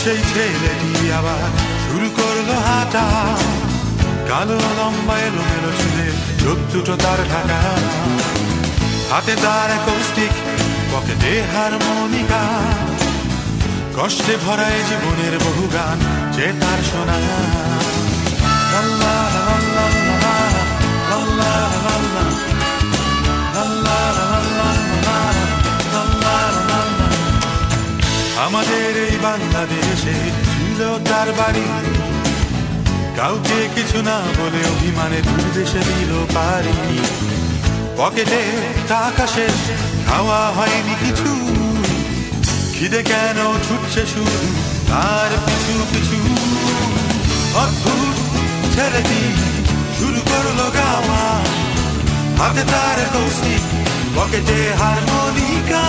সেই ছেলেটি আবার শুরু করলো হাঁটা, কালো লম্বা এলোমেলো চুলে চোখ দুটো তার ঢাকা, হাতে তার কৌস্টিক, পকেটে হারমোনিকা, কষ্টে ভরা এই জীবনের বহু গান যে তার শোনা। আমাদের এই বাংলাদেশে ছিল তার বাড়ি, কাউকে কিছু না বলে অভিমানে দূর দেশে দিল পারি। পকেটে টাকা শেষ, খাওয়া হয়নি কিছু, খিদে কেন ছুটছে শুধু তার পিছু পিছু। অদ্ভুত ছেলেটি শুরু করলো গাওয়া, হাতে তার কৌশিক, পকেটে হারমোনিকা।